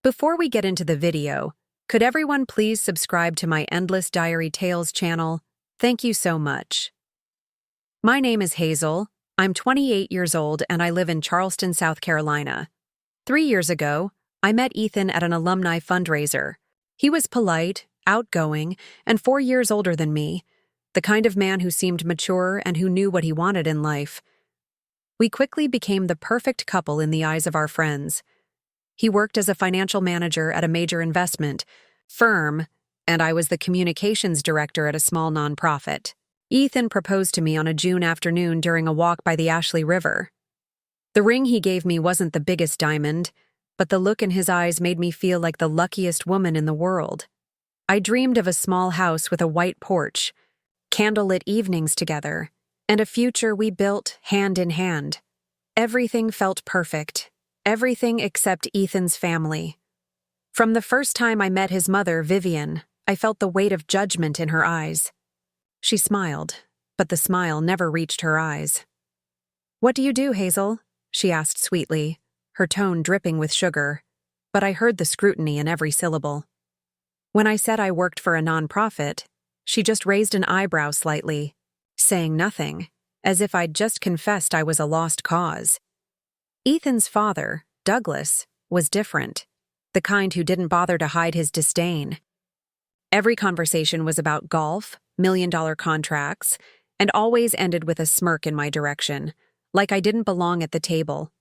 Before we get into the video, could everyone please subscribe to my Endless Diary Tales channel? Thank you so much. My name is Hazel. I'm 28 years old and I live in Charleston, South Carolina. 3 years ago, I met Ethan at an alumni fundraiser. He was polite, outgoing, and 4 years older than me, the kind of man who seemed mature and who knew what he wanted in life. We quickly became the perfect couple in the eyes of our friends. He worked as a financial manager at a major investment firm, and I was the communications director at a small nonprofit. Ethan proposed to me on a June afternoon during a walk by the Ashley River. The ring he gave me wasn't the biggest diamond, but the look in his eyes made me feel like the luckiest woman in the world. I dreamed of a small house with a white porch, candlelit evenings together, and a future we built hand in hand. Everything felt perfect. Everything except Ethan's family. From the first time I met his mother, Vivian, I felt the weight of judgment in her eyes. She smiled, but the smile never reached her eyes. "What do you do, Hazel?" she asked sweetly, her tone dripping with sugar, but I heard the scrutiny in every syllable. When I said I worked for a nonprofit, she just raised an eyebrow slightly, saying nothing, as if I'd just confessed I was a lost cause. Ethan's father, Douglas, was different, the kind who didn't bother to hide his disdain. Every conversation was about golf, million-dollar contracts, and always ended with a smirk in my direction, like I didn't belong at the table.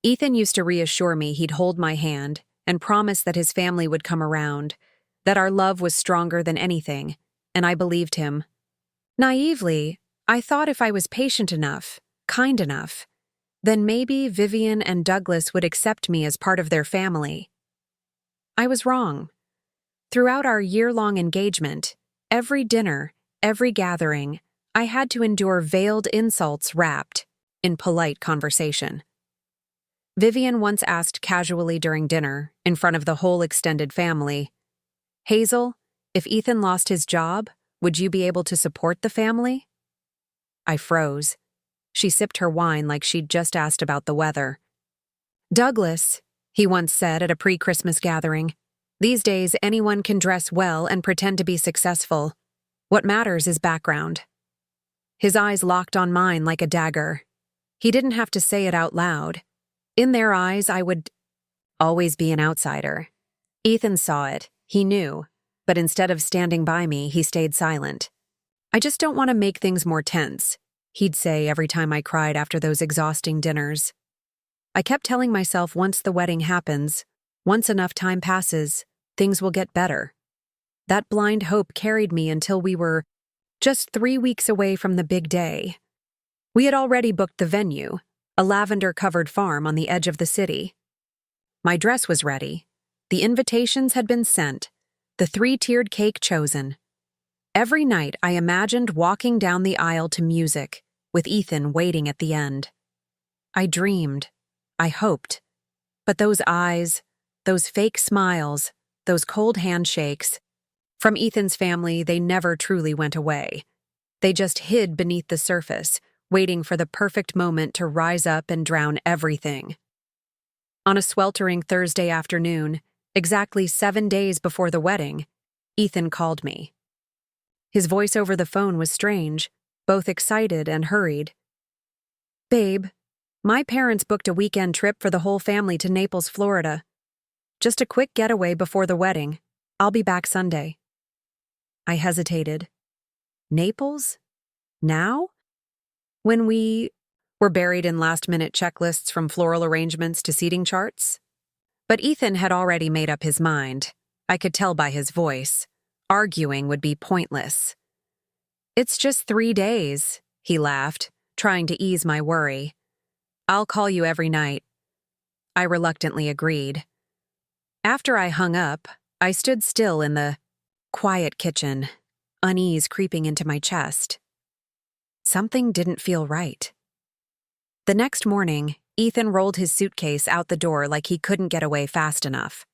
Ethan used to reassure me he'd hold my hand and promise that his family would come around, that our love was stronger than anything, and I believed him. Naively, I thought if I was patient enough, kind enough, then maybe Vivian and Douglas would accept me as part of their family. I was wrong. Throughout our year-long engagement, every dinner, every gathering, I had to endure veiled insults wrapped in polite conversation. Vivian once asked casually during dinner, in front of the whole extended family, "Hazel, if Ethan lost his job, would you be able to support the family?" I froze. She sipped her wine like she'd just asked about the weather. "Douglas," he once said at a pre-Christmas gathering, "these days anyone can dress well and pretend to be successful. What matters is background." His eyes locked on mine like a dagger. He didn't have to say it out loud. In their eyes, I would always be an outsider. Ethan saw it. He knew. But instead of standing by me, he stayed silent. "I just don't want to make things more tense," he'd say every time I cried after those exhausting dinners. I kept telling myself once the wedding happens, once enough time passes, things will get better. That blind hope carried me until we were just 3 weeks away from the big day. We had already booked the venue, a lavender-covered farm on the edge of the city. My dress was ready. The invitations had been sent, the 3-tiered cake chosen. Every night I imagined walking down the aisle to music, with Ethan waiting at the end. I dreamed. I hoped. But those eyes, those fake smiles, those cold handshakes, from Ethan's family, they never truly went away. They just hid beneath the surface, waiting for the perfect moment to rise up and drown everything. On a sweltering Thursday afternoon, exactly 7 days before the wedding, Ethan called me. His voice over the phone was strange, both excited and hurried. "Babe, my parents booked a weekend trip for the whole family to Naples, Florida. Just a quick getaway before the wedding. I'll be back Sunday." I hesitated. Naples? Now? When we were buried in last-minute checklists from floral arrangements to seating charts? But Ethan had already made up his mind. I could tell by his voice. Arguing would be pointless. "It's just 3 days," he laughed, trying to ease my worry. "I'll call you every night." I reluctantly agreed. After I hung up, I stood still in the quiet kitchen, unease creeping into my chest. Something didn't feel right. The next morning, Ethan rolled his suitcase out the door like he couldn't get away fast enough.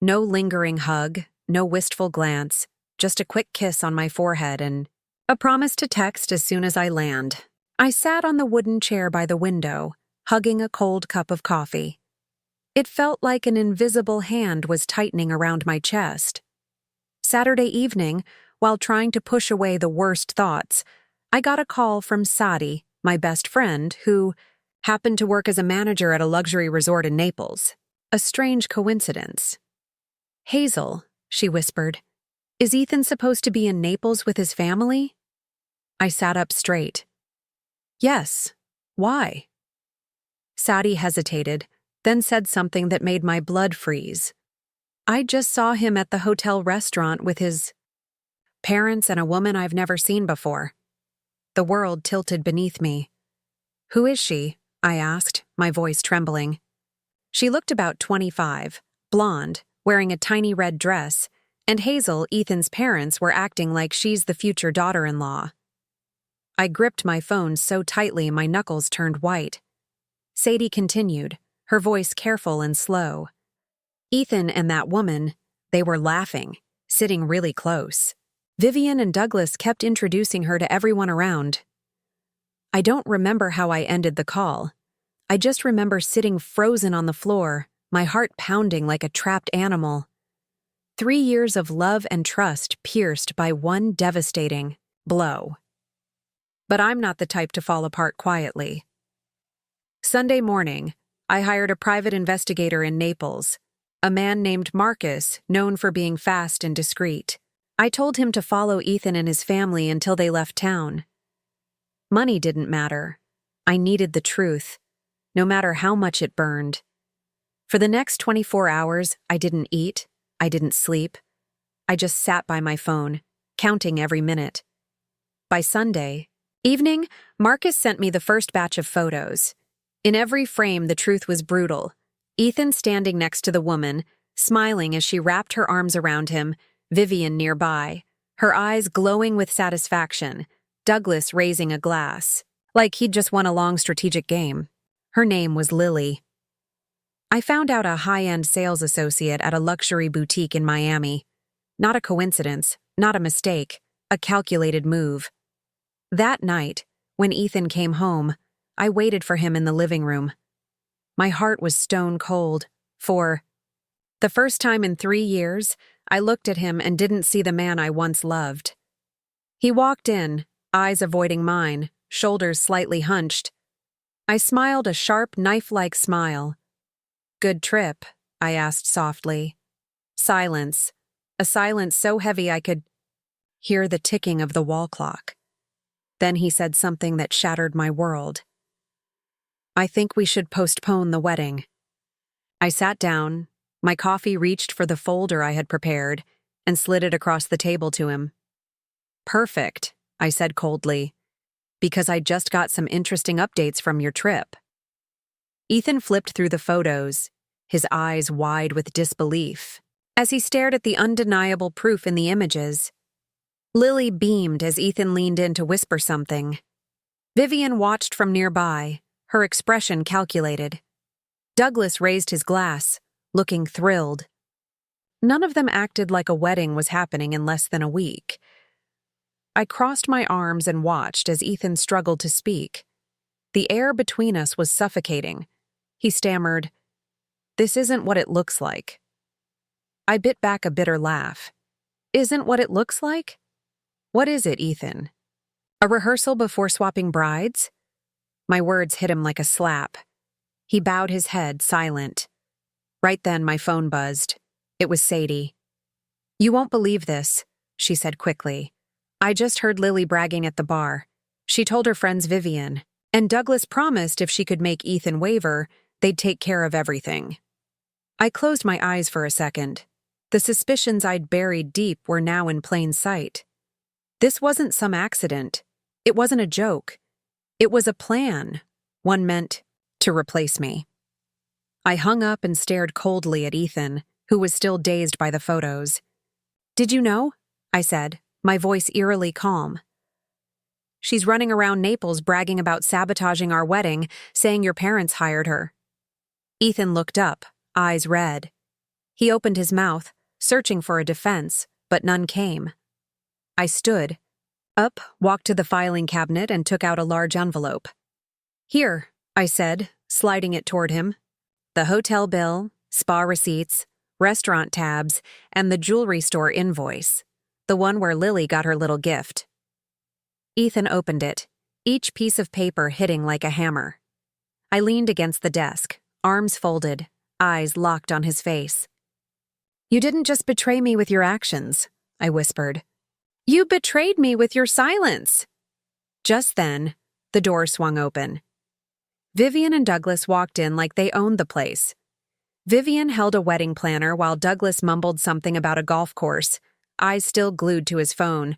No lingering hug, no wistful glance, just a quick kiss on my forehead and a promise to text as soon as I land. I sat on the wooden chair by the window, hugging a cold cup of coffee. It felt like an invisible hand was tightening around my chest. Saturday evening, while trying to push away the worst thoughts, I got a call from Sadi, my best friend, who happened to work as a manager at a luxury resort in Naples. A strange coincidence. "Hazel," she whispered, "is Ethan supposed to be in Naples with his family?" I sat up straight. "Yes. Why?" Sadi hesitated, then said something that made my blood freeze. "I just saw him at the hotel restaurant with his parents and a woman I've never seen before." The world tilted beneath me. "Who is she?" I asked, my voice trembling. She looked about 25, blonde, wearing a tiny red dress, and Hazel, Ethan's parents, were acting like she's the future daughter-in-law. I gripped my phone so tightly my knuckles turned white. Sadie continued, her voice careful and slow. "Ethan and that woman, they were laughing, sitting really close. Vivian and Douglas kept introducing her to everyone around." I don't remember how I ended the call. I just remember sitting frozen on the floor, my heart pounding like a trapped animal. 3 years of love and trust pierced by one devastating blow. But I'm not the type to fall apart quietly. Sunday morning, I hired a private investigator in Naples, a man named Marcus, known for being fast and discreet. I told him to follow Ethan and his family until they left town. Money didn't matter. I needed the truth, no matter how much it burned. For the next 24 hours, I didn't eat, I didn't sleep. I just sat by my phone, counting every minute. By Sunday evening, Marcus sent me the first batch of photos. In every frame, the truth was brutal. Ethan standing next to the woman, smiling as she wrapped her arms around him, Vivian nearby, her eyes glowing with satisfaction, Douglas raising a glass, like he'd just won a long strategic game. Her name was Lily. I found out a high-end sales associate at a luxury boutique in Miami. Not a coincidence, not a mistake, a calculated move. That night, when Ethan came home, I waited for him in the living room. My heart was stone cold, for the first time in 3 years, I looked at him and didn't see the man I once loved. He walked in, eyes avoiding mine, shoulders slightly hunched. I smiled a sharp, knife-like smile. "Good trip?" I asked softly. Silence. A silence so heavy I could hear the ticking of the wall clock. Then he said something that shattered my world. "I think we should postpone the wedding." I sat down, my coffee reached for the folder I had prepared, and slid it across the table to him. "Perfect," I said coldly, "because I just got some interesting updates from your trip." Ethan flipped through the photos, his eyes wide with disbelief, as he stared at the undeniable proof in the images. Lily beamed as Ethan leaned in to whisper something. Vivian watched from nearby, her expression calculated. Douglas raised his glass, looking thrilled. None of them acted like a wedding was happening in less than a week. I crossed my arms and watched as Ethan struggled to speak. The air between us was suffocating. He stammered, "This isn't what it looks like." I bit back a bitter laugh. "Isn't what it looks like? What is it, Ethan? A rehearsal before swapping brides?" My words hit him like a slap. He bowed his head, silent. Right then, my phone buzzed. It was Sadie. "You won't believe this," she said quickly. "I just heard Lily bragging at the bar. She told her friends Vivian, and Douglas promised if she could make Ethan waver, they'd take care of everything." I closed my eyes for a second. The suspicions I'd buried deep were now in plain sight. This wasn't some accident. It wasn't a joke. It was a plan, one meant to replace me. I hung up and stared coldly at Ethan, who was still dazed by the photos. "Did you know?" I said, my voice eerily calm. "She's running around Naples bragging about sabotaging our wedding, saying your parents hired her." Ethan looked up, eyes red. He opened his mouth, searching for a defense, but none came. I stood up, walked to the filing cabinet, and took out a large envelope. "Here," I said, sliding it toward him. The hotel bill, spa receipts, restaurant tabs, and the jewelry store invoice, the one where Lily got her little gift. Ethan opened it, each piece of paper hitting like a hammer. I leaned against the desk, arms folded, eyes locked on his face. "You didn't just betray me with your actions," I whispered. "You betrayed me with your silence." Just then, the door swung open. Vivian and Douglas walked in like they owned the place. Vivian held a wedding planner while Douglas mumbled something about a golf course, eyes still glued to his phone.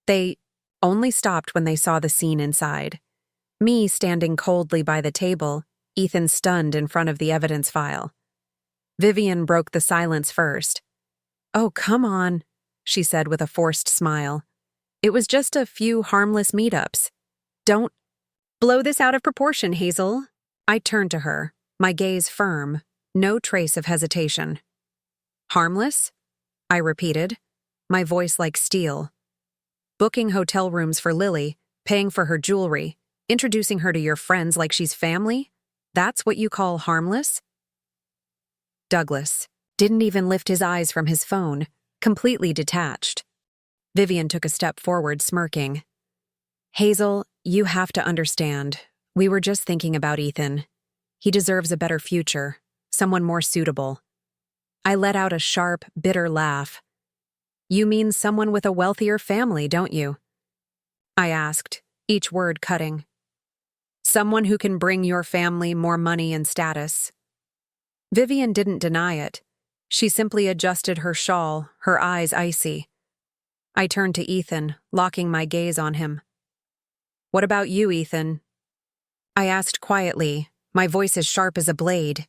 They only stopped when they saw the scene inside. Me standing coldly by the table, Ethan stunned in front of the evidence file. Vivian broke the silence first. "Oh, come on," she said with a forced smile. "It was just a few harmless meetups. Don't blow this out of proportion, Hazel." I turned to her, my gaze firm, no trace of hesitation. "Harmless?" I repeated, my voice like steel. "Booking hotel rooms for Lily, paying for her jewelry, introducing her to your friends like she's family? That's what you call harmless?" Douglas didn't even lift his eyes from his phone, completely detached. Vivian took a step forward, smirking. "Hazel, you have to understand. We were just thinking about Ethan. He deserves a better future, someone more suitable." I let out a sharp, bitter laugh. "You mean someone with a wealthier family, don't you?" I asked, each word cutting. "Someone who can bring your family more money and status." Vivian didn't deny it. She simply adjusted her shawl, her eyes icy. I turned to Ethan, locking my gaze on him. "What about you, Ethan?" I asked quietly, my voice as sharp as a blade.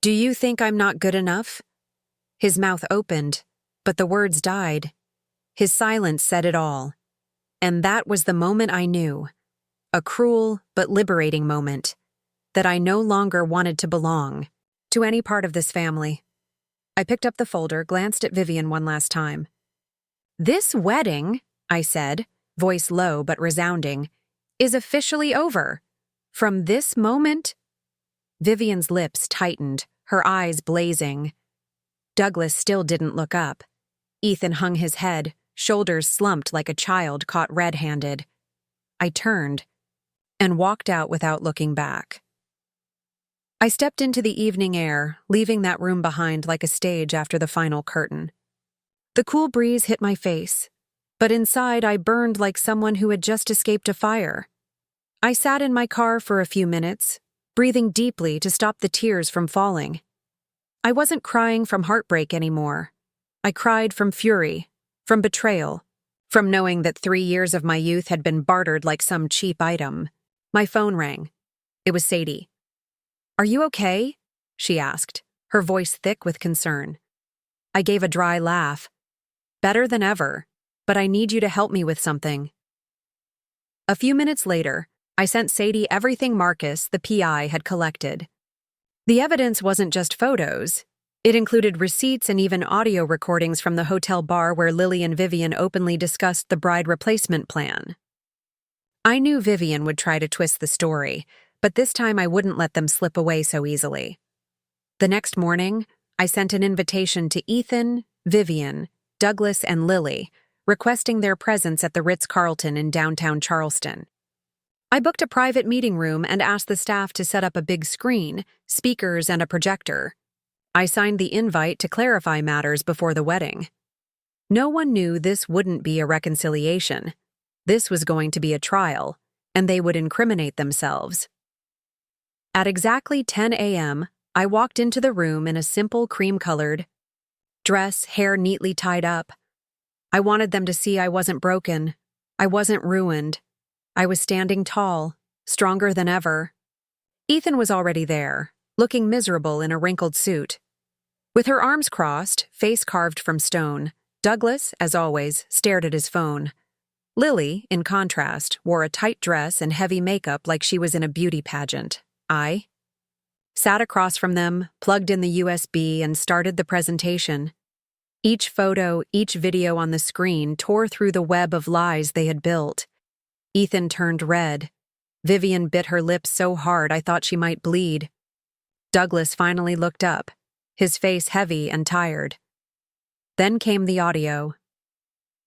"Do you think I'm not good enough?" His mouth opened, but the words died. His silence said it all. And that was the moment I knew, a cruel but liberating moment, that I no longer wanted to belong to any part of this family. I picked up the folder, glanced at Vivian one last time. "This wedding," I said, voice low but resounding, "is officially over. From this moment—" Vivian's lips tightened, her eyes blazing. Douglas still didn't look up. Ethan hung his head, shoulders slumped like a child caught red-handed. I turned and walked out without looking back. I stepped into the evening air, leaving that room behind like a stage after the final curtain. The cool breeze hit my face, but inside I burned like someone who had just escaped a fire. I sat in my car for a few minutes, breathing deeply to stop the tears from falling. I wasn't crying from heartbreak anymore. I cried from fury, from betrayal, from knowing that 3 years of my youth had been bartered like some cheap item. My phone rang. It was Sadie. "Are you okay?" she asked, her voice thick with concern. I gave a dry laugh. "Better than ever, but I need you to help me with something." A few minutes later, I sent Sadie everything Marcus, the PI, had collected. The evidence wasn't just photos. It included receipts and even audio recordings from the hotel bar where Lily and Vivian openly discussed the bride replacement plan. I knew Vivian would try to twist the story, but this time I wouldn't let them slip away so easily. The next morning, I sent an invitation to Ethan, Vivian, Douglas, and Lily, requesting their presence at the Ritz-Carlton in downtown Charleston. I booked a private meeting room and asked the staff to set up a big screen, speakers, and a projector. I signed the invite to clarify matters before the wedding. No one knew this wouldn't be a reconciliation. This was going to be a trial, and they would incriminate themselves. At exactly 10 a.m., I walked into the room in a simple cream-colored dress, hair neatly tied up. I wanted them to see I wasn't broken. I wasn't ruined. I was standing tall, stronger than ever. Ethan was already there, looking miserable in a wrinkled suit. With her arms crossed, face carved from stone, Douglas, as always, stared at his phone. Lily, in contrast, wore a tight dress and heavy makeup like she was in a beauty pageant. I sat across from them, plugged in the USB, and started the presentation. Each photo, each video on the screen tore through the web of lies they had built. Ethan turned red. Vivian bit her lips so hard I thought she might bleed. Douglas finally looked up, his face heavy and tired. Then came the audio.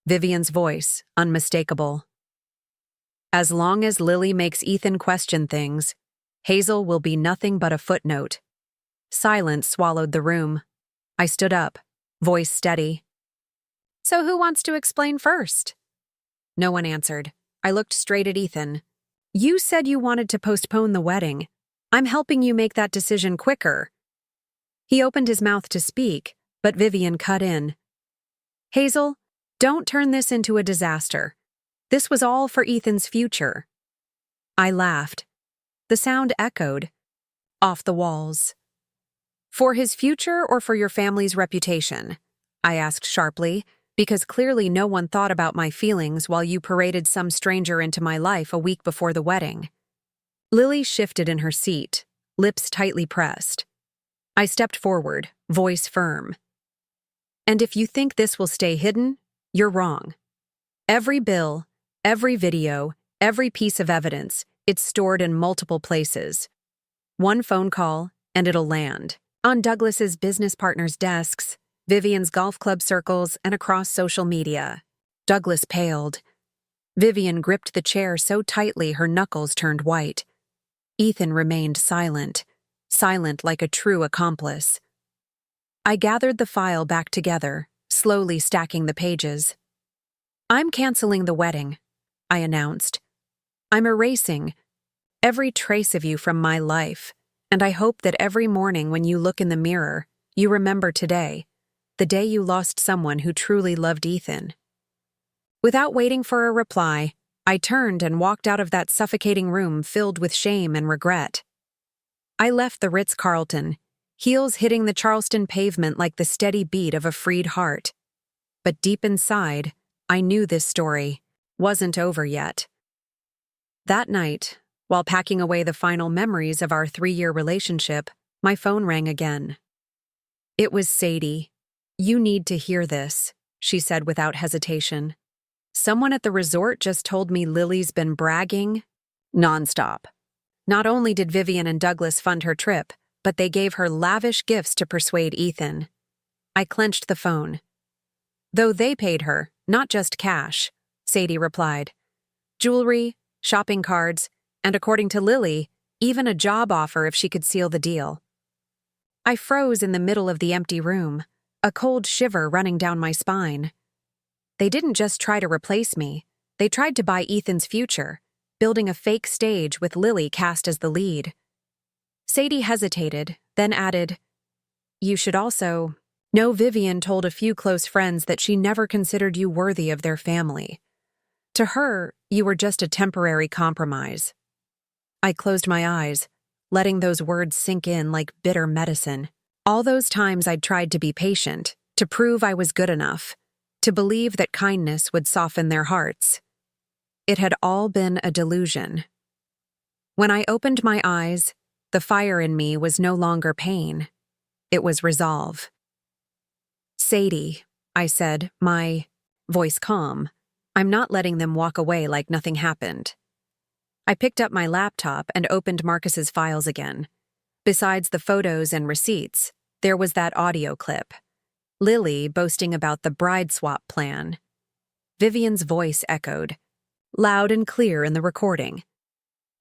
Vivian's voice, unmistakable. As long as Lily makes Ethan question things, Hazel will be nothing but a footnote. Silence swallowed the room. I stood up, voice steady. So who wants to explain first? No one answered. I looked straight at Ethan. You said you wanted to postpone the wedding. I'm helping you make that decision quicker. He opened his mouth to speak, but Vivian cut in. Hazel, don't turn this into a disaster. This was all for Ethan's future. I laughed. The sound echoed, off the walls. For his future or for your family's reputation? I asked sharply, because clearly no one thought about my feelings while you paraded some stranger into my life a week before the wedding. Lily shifted in her seat, lips tightly pressed. I stepped forward, voice firm. And if you think this will stay hidden, you're wrong. Every bill, every video, every piece of evidence, it's stored in multiple places. One phone call, and it'll land. On Douglas's business partners' desks, Vivian's golf club circles, and across social media. Douglas paled. Vivian gripped the chair so tightly her knuckles turned white. Ethan remained silent like a true accomplice. I gathered the file back together, slowly stacking the pages. I'm canceling the wedding, I announced. I'm erasing every trace of you from my life, and I hope that every morning when you look in the mirror, you remember today, the day you lost someone who truly loved Ethan. Without waiting for a reply, I turned and walked out of that suffocating room filled with shame and regret. I left the Ritz-Carlton, heels hitting the Charleston pavement like the steady beat of a freed heart. But deep inside, I knew this story wasn't over yet. That night, while packing away the final memories of our 3-year relationship, my phone rang again. It was Sadie. You need to hear this, she said without hesitation. Someone at the resort just told me Lily's been bragging nonstop. Not only did Vivian and Douglas fund her trip, but they gave her lavish gifts to persuade Ethan. I clenched the phone. Though they paid her, not just cash, Sadie replied. Jewelry, shopping cards, and according to Lily, even a job offer if she could seal the deal. I froze in the middle of the empty room, a cold shiver running down my spine. They didn't just try to replace me, they tried to buy Ethan's future, building a fake stage with Lily cast as the lead. Sadie hesitated, then added, You should also know Vivian told a few close friends that she never considered you worthy of their family. To her, you were just a temporary compromise. I closed my eyes, letting those words sink in like bitter medicine. All those times I'd tried to be patient, to prove I was good enough, to believe that kindness would soften their hearts. It had all been a delusion. When I opened my eyes, the fire in me was no longer pain. It was resolve. Sadie, I said, my voice calm, I'm not letting them walk away like nothing happened. I picked up my laptop and opened Marcus's files again. Besides the photos and receipts, there was that audio clip. Lily boasting about the bride swap plan. Vivian's voice echoed, loud and clear in the recording.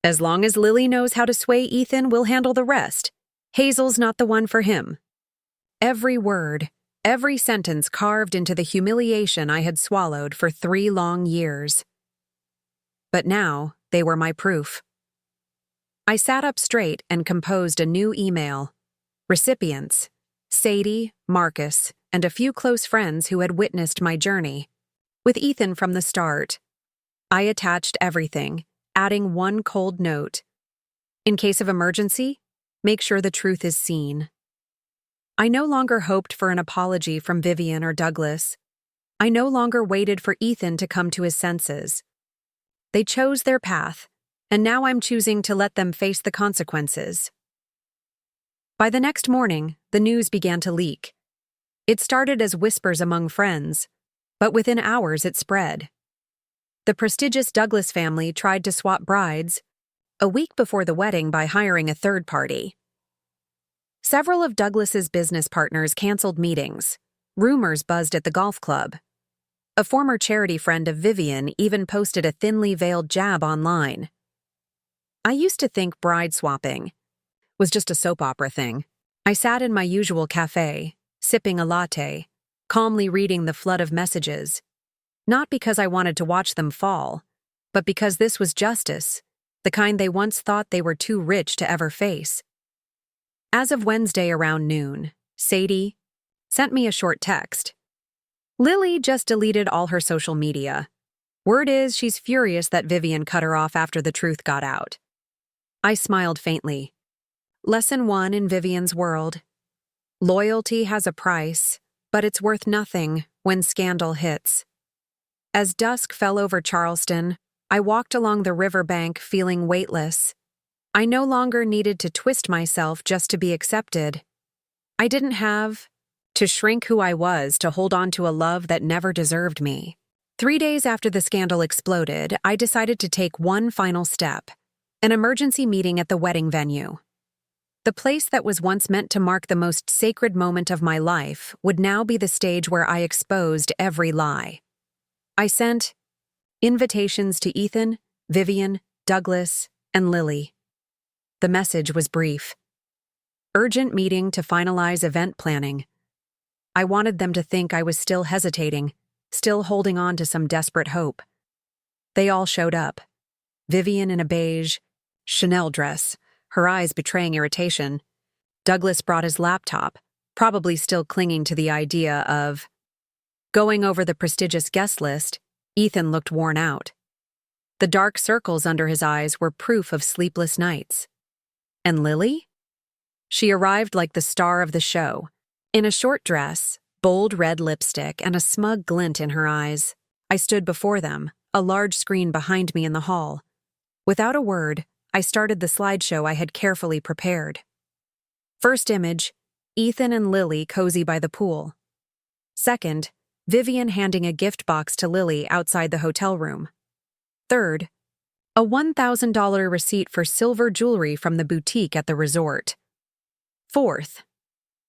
As long as Lily knows how to sway Ethan, we'll handle the rest. Hazel's not the one for him. Every word, every sentence carved into the humiliation I had swallowed for 3 long years. But now, they were my proof. I sat up straight and composed a new email. Recipients: Sadie, Marcus, and a few close friends who had witnessed my journey. With Ethan from the start. I attached everything, adding one cold note. In case of emergency, make sure the truth is seen. I no longer hoped for an apology from Vivian or Douglas. I no longer waited for Ethan to come to his senses. They chose their path, and now I'm choosing to let them face the consequences. By the next morning, the news began to leak. It started as whispers among friends, but within hours it spread. The prestigious Douglas family tried to swap brides a week before the wedding by hiring a third party. Several of Douglas's business partners canceled meetings. Rumors buzzed at the golf club. A former charity friend of Vivian even posted a thinly veiled jab online. I used to think bride swapping was just a soap opera thing. I sat in my usual cafe, sipping a latte, calmly reading the flood of messages. Not because I wanted to watch them fall, but because this was justice, the kind they once thought they were too rich to ever face. As of Wednesday around noon, Sadie sent me a short text. Lily just deleted all her social media. Word is she's furious that Vivian cut her off after the truth got out. I smiled faintly. Lesson 1 in Vivian's world. Loyalty has a price, but it's worth nothing when scandal hits. As dusk fell over Charleston, I walked along the riverbank feeling weightless. I no longer needed to twist myself just to be accepted. I didn't have to shrink who I was to hold on to a love that never deserved me. 3 days after the scandal exploded, I decided to take one final step: an emergency meeting at the wedding venue. The place that was once meant to mark the most sacred moment of my life would now be the stage where I exposed every lie. I sent invitations to Ethan, Vivian, Douglas, and Lily. The message was brief. Urgent meeting to finalize event planning. I wanted them to think I was still hesitating, still holding on to some desperate hope. They all showed up. Vivian in a beige Chanel dress, her eyes betraying irritation. Douglas brought his laptop, probably still clinging to the idea of going over the prestigious guest list. Ethan looked worn out. The dark circles under his eyes were proof of sleepless nights. And Lily? She arrived like the star of the show, in a short dress, bold red lipstick, and a smug glint in her eyes. I stood before them, a large screen behind me in the hall. Without a word, I started the slideshow I had carefully prepared. First image, Ethan and Lily cozy by the pool. Second, Vivian handing a gift box to Lily outside the hotel room. Third, a $1,000 receipt for silver jewelry from the boutique at the resort. Fourth,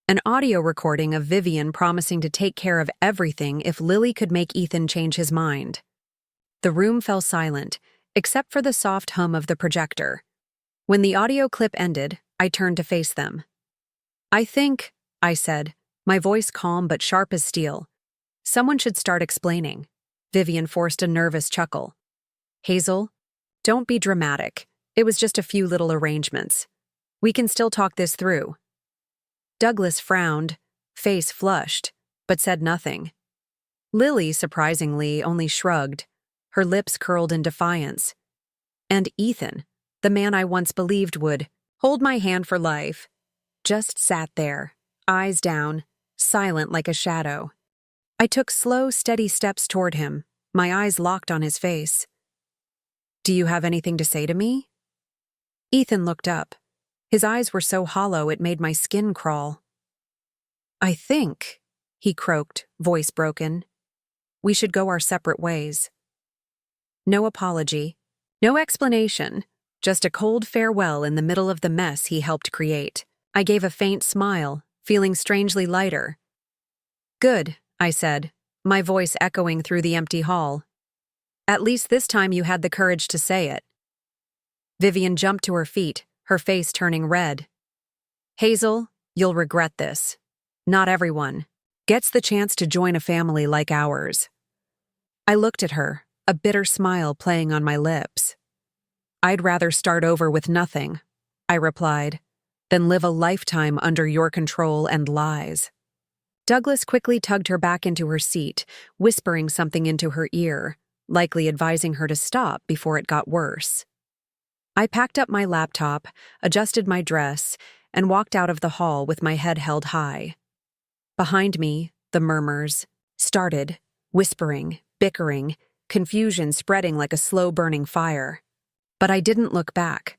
an audio recording of Vivian promising to take care of everything if Lily could make Ethan change his mind. The room fell silent, except for the soft hum of the projector. When the audio clip ended, I turned to face them. I think, I said, my voice calm but sharp as steel, someone should start explaining. Vivian forced a nervous chuckle. Hazel, don't be dramatic. It was just a few little arrangements. We can still talk this through. Douglas frowned, face flushed, but said nothing. Lily, surprisingly, only shrugged, her lips curled in defiance. And Ethan, the man I once believed would hold my hand for life, just sat there, eyes down, silent like a shadow. I took slow, steady steps toward him, my eyes locked on his face. Do you have anything to say to me? Ethan looked up. His eyes were so hollow it made my skin crawl. I think, he croaked, voice broken, we should go our separate ways. No apology, no explanation, just a cold farewell in the middle of the mess he helped create. I gave a faint smile, feeling strangely lighter. Good, I said, my voice echoing through the empty hall. At least this time you had the courage to say it. Vivian jumped to her feet, her face turning red. Hazel, you'll regret this. Not everyone gets the chance to join a family like ours. I looked at her, a bitter smile playing on my lips. I'd rather start over with nothing, I replied, than live a lifetime under your control and lies. Douglas quickly tugged her back into her seat, whispering something into her ear, likely advising her to stop before it got worse. I packed up my laptop, adjusted my dress, and walked out of the hall with my head held high. Behind me, the murmurs started, whispering, bickering, confusion spreading like a slow-burning fire. But I didn't look back.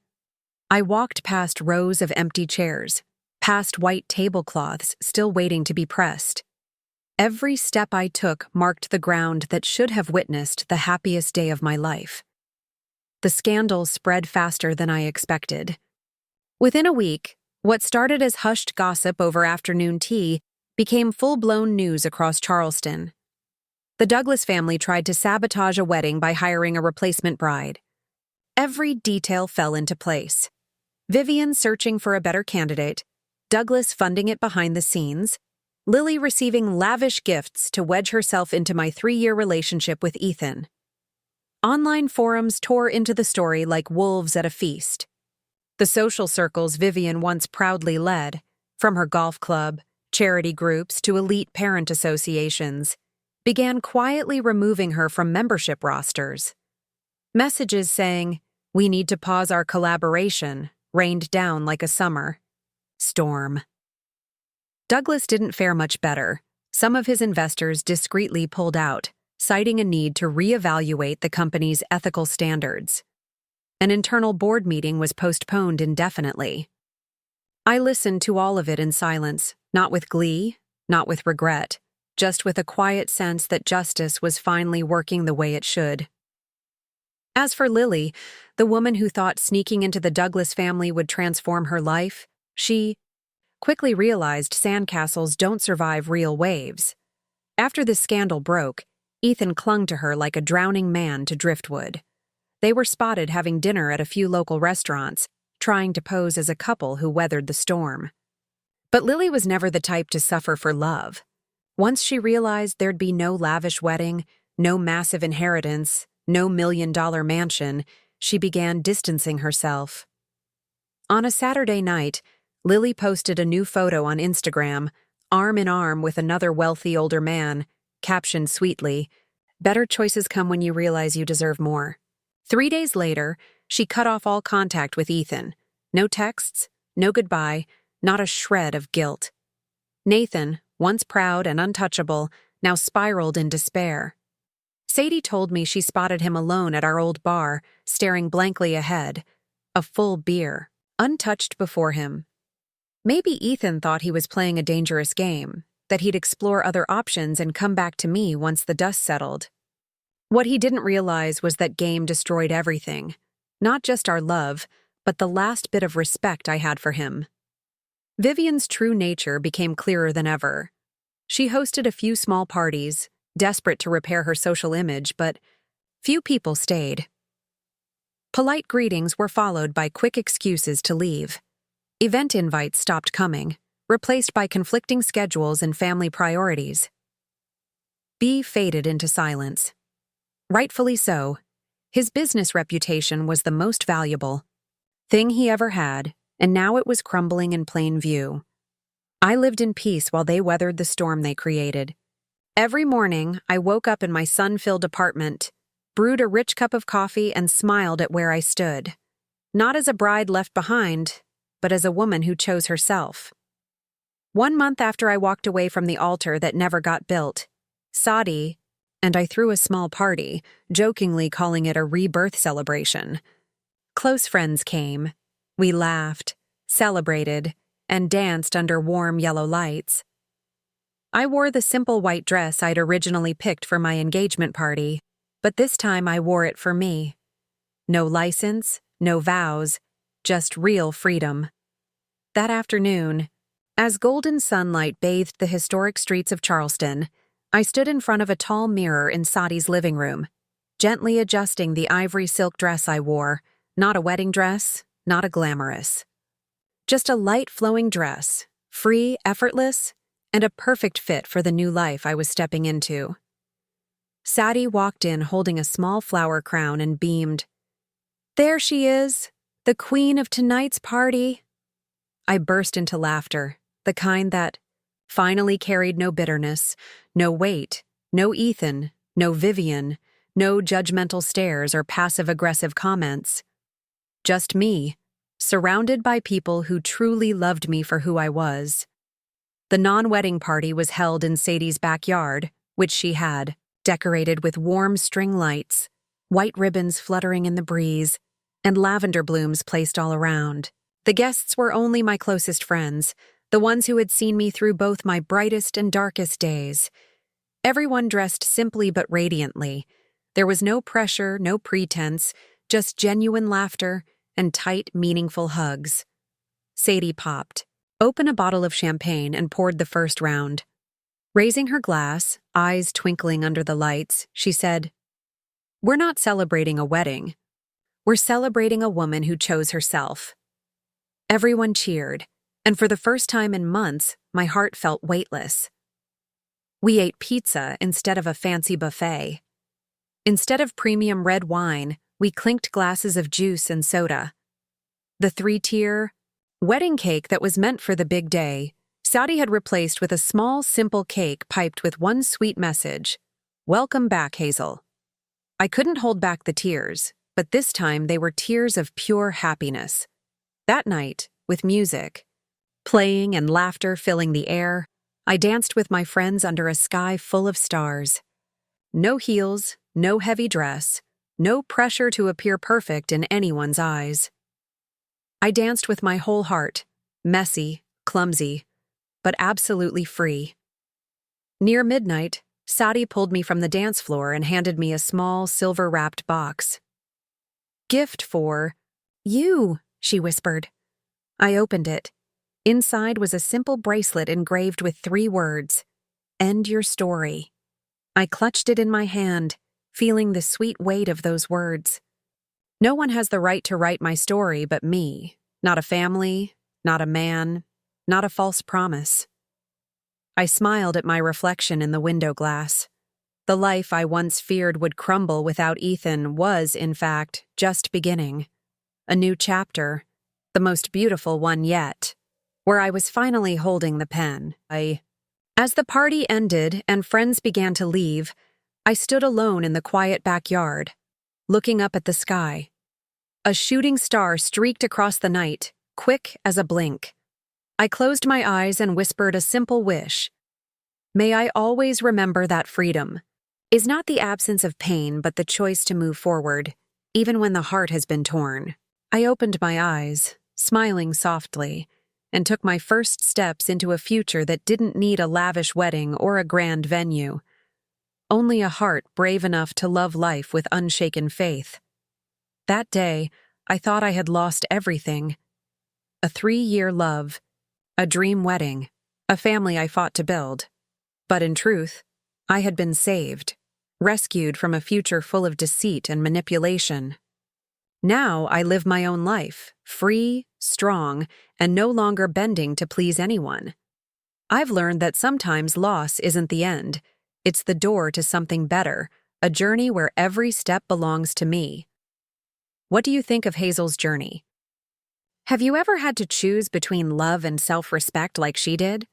I walked past rows of empty chairs, past white tablecloths still waiting to be pressed. Every step I took marked the ground that should have witnessed the happiest day of my life. The scandal spread faster than I expected. Within a week, What started as hushed gossip over afternoon tea became full-blown news across Charleston. The Douglas family tried to sabotage a wedding by hiring a replacement bride. Every detail fell into place. Vivian searching for a better candidate, Douglas funding it behind the scenes, Lily receiving lavish gifts to wedge herself into my 3-year relationship with Ethan. Online forums tore into the story like wolves at a feast. The social circles Vivian once proudly led, from her golf club, charity groups to elite parent associations, began quietly removing her from membership rosters. Messages saying, "We need to pause our collaboration," rained down like a summer storm. Douglas didn't fare much better. Some of his investors discreetly pulled out, citing a need to reevaluate the company's ethical standards. An internal board meeting was postponed indefinitely. I listened to all of it in silence, not with glee, not with regret, just with a quiet sense that justice was finally working the way it should. As for Lily, the woman who thought sneaking into the Douglas family would transform her life, she quickly realized sandcastles don't survive real waves. After this scandal broke, Ethan clung to her like a drowning man to driftwood. They were spotted having dinner at a few local restaurants, trying to pose as a couple who weathered the storm. But Lily was never the type to suffer for love. Once she realized there'd be no lavish wedding, no massive inheritance, no $1 million mansion, she began distancing herself. On a Saturday night, Lily posted a new photo on Instagram, arm in arm with another wealthy older man, captioned sweetly, "Better choices come when you realize you deserve more." 3 days later, she cut off all contact with Ethan. No texts, no goodbye, not a shred of guilt. Nathan, once proud and untouchable, now spiraled in despair. Sadie told me she spotted him alone at our old bar, staring blankly ahead, a full beer, untouched before him. Maybe Ethan thought he was playing a dangerous game, that he'd explore other options and come back to me once the dust settled. What he didn't realize was that game destroyed everything, not just our love, but the last bit of respect I had for him. Vivian's true nature became clearer than ever. She hosted a few small parties, desperate to repair her social image, but few people stayed. Polite greetings were followed by quick excuses to leave. Event invites stopped coming, replaced by conflicting schedules and family priorities. B faded into silence. Rightfully so. His business reputation was the most valuable thing he ever had, and now it was crumbling in plain view. I lived in peace while they weathered the storm they created. Every morning, I woke up in my sun-filled apartment, brewed a rich cup of coffee, and smiled at where I stood. Not as a bride left behind, but as a woman who chose herself. 1 month after I walked away from the altar that never got built, Sadie and I threw a small party, jokingly calling it a rebirth celebration. Close friends came. We laughed, celebrated, and danced under warm yellow lights. I wore the simple white dress I'd originally picked for my engagement party, but this time I wore it for me. No license, no vows, just real freedom. That afternoon, as golden sunlight bathed the historic streets of Charleston, I stood in front of a tall mirror in Sadie's living room, gently adjusting the ivory silk dress I wore, not a wedding dress, not a glamorous. Just a light flowing dress, free, effortless, and a perfect fit for the new life I was stepping into. Sadie walked in holding a small flower crown and beamed. "There she is, the queen of tonight's party." I burst into laughter, the kind that finally carried no bitterness, no weight, no Ethan, no Vivian, no judgmental stares or passive-aggressive comments. Just me, surrounded by people who truly loved me for who I was. The non-wedding party was held in Sadie's backyard, which she had, decorated with warm string lights, white ribbons fluttering in the breeze, and lavender blooms placed all around. The guests were only my closest friends, the ones who had seen me through both my brightest and darkest days. Everyone dressed simply but radiantly. There was no pressure, no pretense, just genuine laughter and tight, meaningful hugs. Sadie popped, opened a bottle of champagne, and poured the first round. Raising her glass, eyes twinkling under the lights, she said, "We're not celebrating a wedding. We're celebrating a woman who chose herself." Everyone cheered, and for the first time in months, my heart felt weightless. We ate pizza instead of a fancy buffet. Instead of premium red wine, we clinked glasses of juice and soda. The three-tier wedding cake that was meant for the big day, Sadie had replaced with a small, simple cake piped with one sweet message: "Welcome back, Hazel." I couldn't hold back the tears, but this time they were tears of pure happiness. That night, with music playing and laughter filling the air, I danced with my friends under a sky full of stars. No heels, no heavy dress, no pressure to appear perfect in anyone's eyes. I danced with my whole heart, messy, clumsy, but absolutely free. Near midnight, Sadie pulled me from the dance floor and handed me a small, silver-wrapped box. "Gift for you," she whispered. I opened it. Inside was a simple bracelet engraved with 3 words: "End your story." I clutched it in my hand, feeling the sweet weight of those words. No one has the right to write my story but me. Not a family, not a man, not a false promise. I smiled at my reflection in the window glass. The life I once feared would crumble without Ethan was, in fact, just beginning. A new chapter, the most beautiful one yet, where I was finally holding the pen. As the party ended and friends began to leave, I stood alone in the quiet backyard, looking up at the sky. A shooting star streaked across the night, quick as a blink. I closed my eyes and whispered a simple wish. May I always remember that freedom is not the absence of pain but the choice to move forward, even when the heart has been torn. I opened my eyes, smiling softly, and took my first steps into a future that didn't need a lavish wedding or a grand venue. Only a heart brave enough to love life with unshaken faith. That day, I thought I had lost everything. A 3-year love, a dream wedding, a family I fought to build. But in truth, I had been saved, rescued from a future full of deceit and manipulation. Now I live my own life, free, strong, and no longer bending to please anyone. I've learned that sometimes loss isn't the end. It's the door to something better, a journey where every step belongs to me. What do you think of Hazel's journey? Have you ever had to choose between love and self-respect like she did?